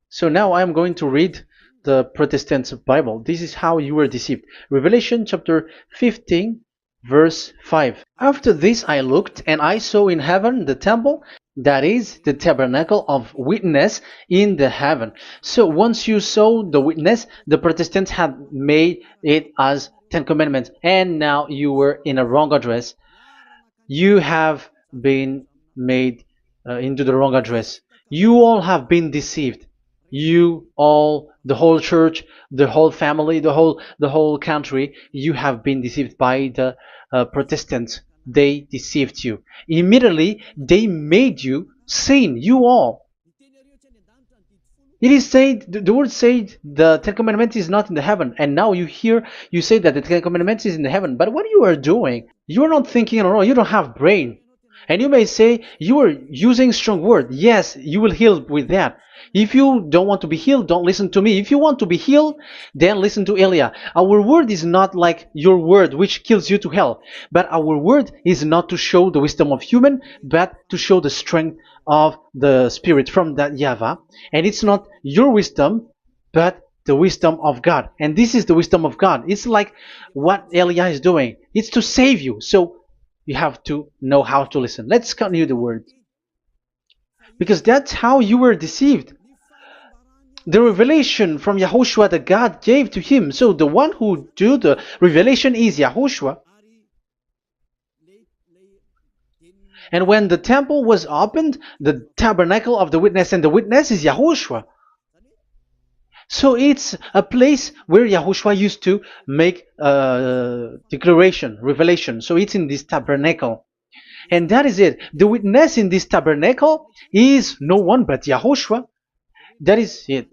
So now I am going to read the Protestants' Bible. This is how you were deceived. Revelation chapter 15, verse 5. After this I looked, and I saw in heaven the temple, that is the tabernacle of witness in the heaven. So once you saw the witness, the Protestants had made it as 10 Commandments, and now you were in a wrong address. You have been made into the wrong address. You all have been deceived. You all, the whole church, the whole family, the whole country, you have been deceived by the Protestants. They deceived you. Immediately, they made you sin. You all. It is said, the word said, the 10 Commandments is not in the heaven. And now you say that the 10 Commandments is in the heaven. But what you are doing, you are not thinking at all. You don't have brain. And you may say, you are using strong word. Yes, you will heal with that. If you don't want to be healed, don't listen to me. If you want to be healed, then listen to Elia. Our word is not like your word, which kills you to hell. But our word is not to show the wisdom of human, but to show the strength of the Spirit from that YAHVAH. And it's not your wisdom, but the wisdom of God. And this is the wisdom of God. It's like what Elia is doing. It's to save you. So you have to know how to listen. Let's continue the word. Because that's how you were deceived. The revelation from YAHOSHUAH that God gave to him. So the one who do the revelation is YAHOSHUAH. And when the temple was opened, the tabernacle of the witness, and the witness is YAHOSHUAH. So it's a place where YAHOSHUAH used to make declaration, revelation. So it's in this tabernacle. And that is it. The witness in this tabernacle is no one but YAHOSHUAH. That is it.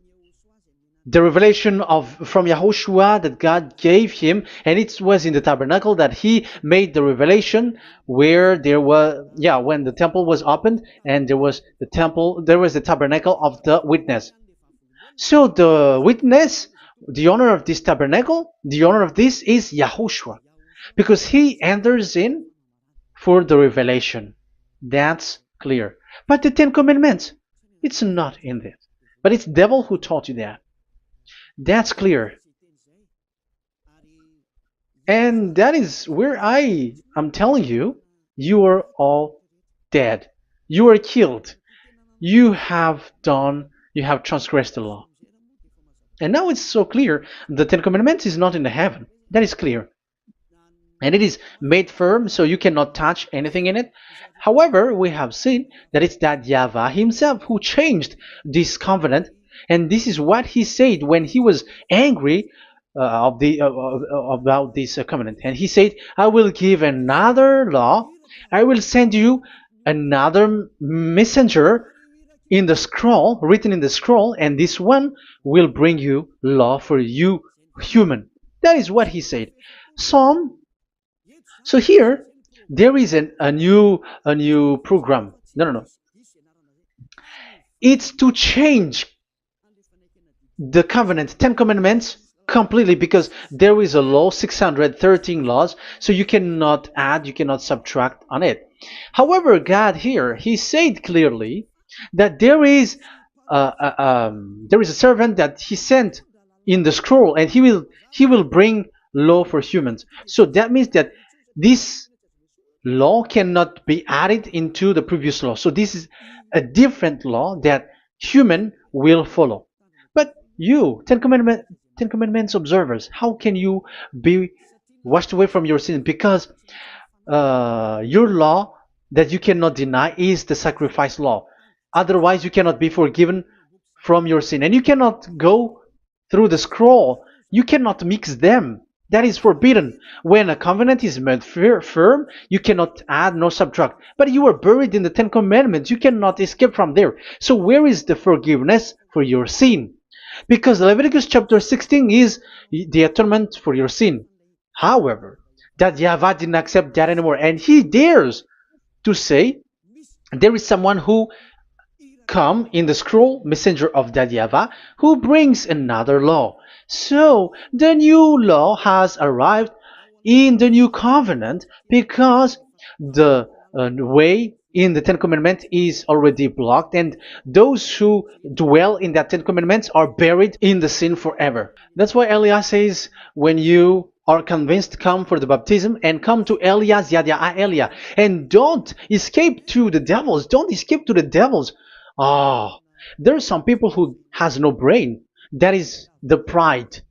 The revelation from YAHOSHUAH that God gave him, and it was in the tabernacle that he made the revelation, where there was, when the temple was opened, and there was the tabernacle of the witness. So the witness, the owner of this tabernacle, the owner of this is YAHOSHUAH, because he enters in for the revelation. That's clear. But the 10 Commandments, it's not in this. But it's the devil who taught you that. That's clear. And that is where I am telling you, you are all dead. You are killed. You have done You have transgressed the law. And now it's so clear. The Ten Commandments is not in the heaven. That is clear. And it is made firm, so you cannot touch anything in it. However, we have seen that it's that YAHVAH himself who changed this covenant, and this is what he said when he was angry about this covenant. And he said, "I will give another law. I will send you another messenger in the scroll, written in the scroll, and this one will bring you law for you, human." That is what he said. Psalm so here there is a new program. No, no, no. It's to change the covenant, Ten Commandments completely, because there is a law, 613 laws, so you cannot add, you cannot subtract on it. However, God here, He said clearly that there is a servant that He sent in the scroll, and He will bring law for humans. So that means that this law cannot be added into the previous law. So this is a different law that human will follow. But you, Ten Commandments observers, how can you be washed away from your sin? Because your law that you cannot deny is the sacrifice law. Otherwise, you cannot be forgiven from your sin. And you cannot go through the scroll. You cannot mix them. That is forbidden. When a covenant is made firm, you cannot add nor subtract. But you are buried in the Ten Commandments. You cannot escape from there. So where is the forgiveness for your sin? Because Leviticus chapter 16 is the atonement for your sin. However, that YAHVAH didn't accept that anymore. And he dares to say there is someone who come in the scroll, messenger of that YAHVAH, who brings another law. So the new law has arrived in the new covenant because the way in the Ten Commandments is already blocked, and those who dwell in that Ten Commandments are buried in the sin forever. That's why Elias says, when you are convinced, come for the baptism and come to Elias, Yadiah, Elia, and don't escape to the devils. Don't escape to the devils. Ah, there are some people who has no brain. That is the pride.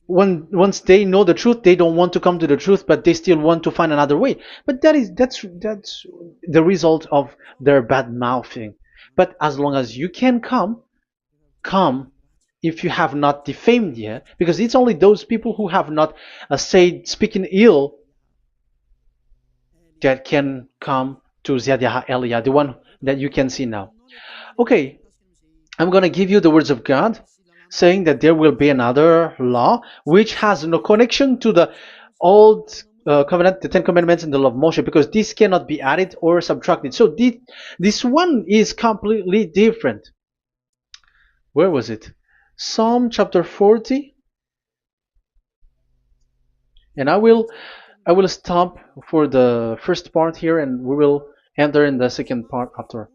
Once they know the truth, they don't want to come to the truth, but they still want to find another way. But that's the result of their bad mouthing. But as long as you can come if you have not defamed yet, because it's only those people who have not said speaking ill that can come to Ziyadiyah Elia, the one that you can see now. Okay, I'm going to give you the words of God saying that there will be another law which has no connection to the old covenant, the Ten Commandments, and the law of Moshe, because this cannot be added or subtracted. So this one is completely different. Where was it? Psalm chapter 40. And I will stop for the first part here, and we will enter in the second part after.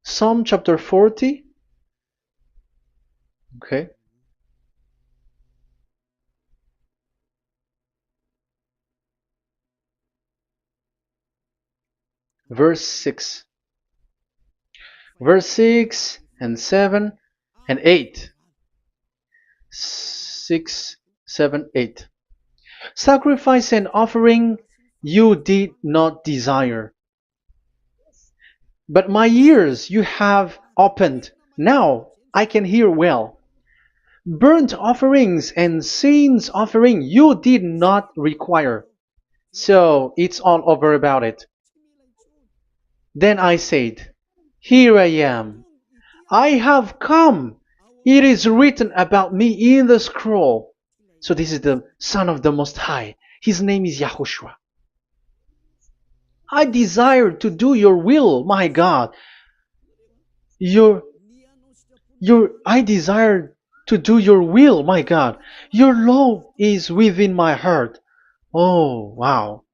Psalm chapter 40. Okay. Verse 6. Verse 6 and 7 and 8. 6, 7, 8. Sacrifice and offering you did not desire, but my ears you have opened. Now I can hear well. Burnt offerings and sins offering you did not require. So it's all over about it. Then I said, here I am. I have come. It is written about me in the scroll. So this is the Son of the Most High. His name is YAHOSHUAH. I desire to do your will, my God. I desire to do your will, my God. Your law is within my heart. Oh, wow.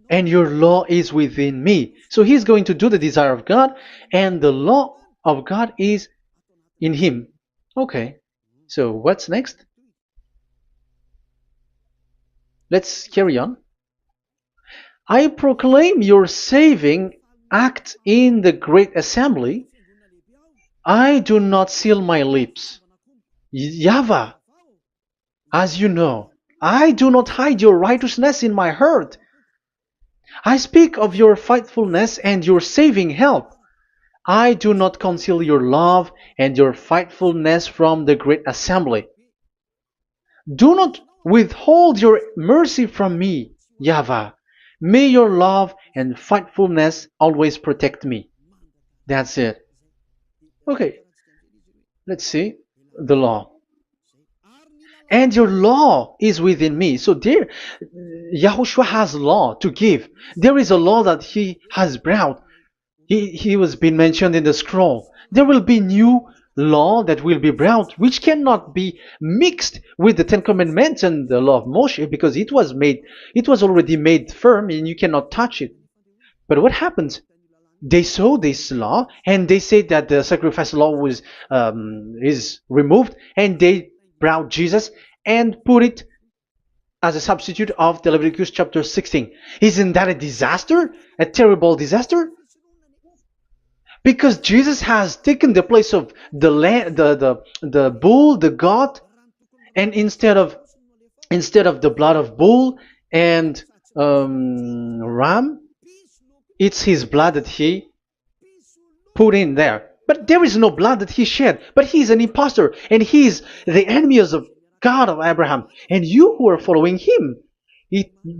And your law is within me. So he's going to do the desire of God, and the law of God is in him. Okay. So what's next? Let's carry on. I proclaim your saving act in the great assembly, I do not seal my lips. YAHVAH, as you know, I do not hide your righteousness in my heart. I speak of your faithfulness and your saving help. I do not conceal your love and your faithfulness from the great assembly. Do not withhold your mercy from me, YAHVAH. May your love and faithfulness always protect me. That's it. Okay, let's see the law. And your law is within me. So there, Yahushua has law to give. There is a law that he has brought. He was being mentioned in the scroll. There will be new law that will be brought, which cannot be mixed with the Ten Commandments and the law of Moshe, because it was already made firm, and you cannot touch it. But what happens? They saw this law, and they said that the sacrifice law is removed, and they brought Jesus and put it as a substitute of the Leviticus chapter 16. Isn't that a disaster? A terrible disaster? Because Jesus has taken the place of the bull, the goat, and instead of the blood of bull and ram, it's his blood that he put in there. But there is no blood that he shed. But he's an impostor, and he's the enemy of God of Abraham. And you who are following him,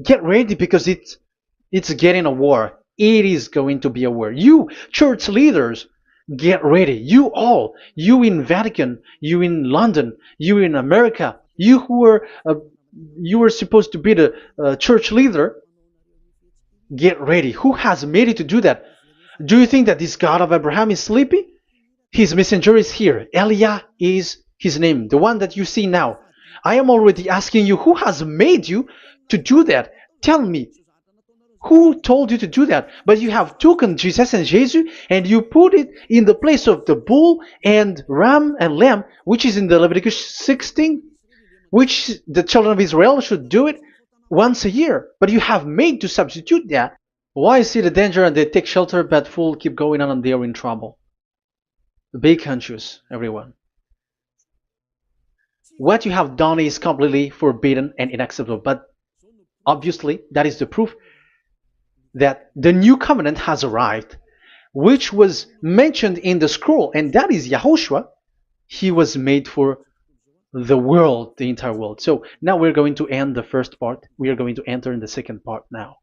get ready, because it's getting a war. It is going to be a war. You church leaders, get ready. You all, you in Vatican, you in London, you in America, you who are supposed to be the church leader, get ready. Who has made it to do that? Do you think that this God of Abraham is sleepy? His messenger is here. Eliah is his name, the one that you see now. I am already asking you, who has made you to do that? Tell me. Who told you to do that? But you have taken Jesus and Jesus, and you put it in the place of the bull and ram and lamb, which is in the Leviticus 16, which the children of Israel should do it once a year. But you have made to substitute that. Why see the danger and they take shelter, but fool keep going on and they are in trouble? Be conscious, everyone. What you have done is completely forbidden and unacceptable. But obviously, that is the proof that the new covenant has arrived, which was mentioned in the scroll, and that is YAHOSHUAH. He was made for the world, the entire world. So now we're going to end the first part. We are going to enter in the second part now.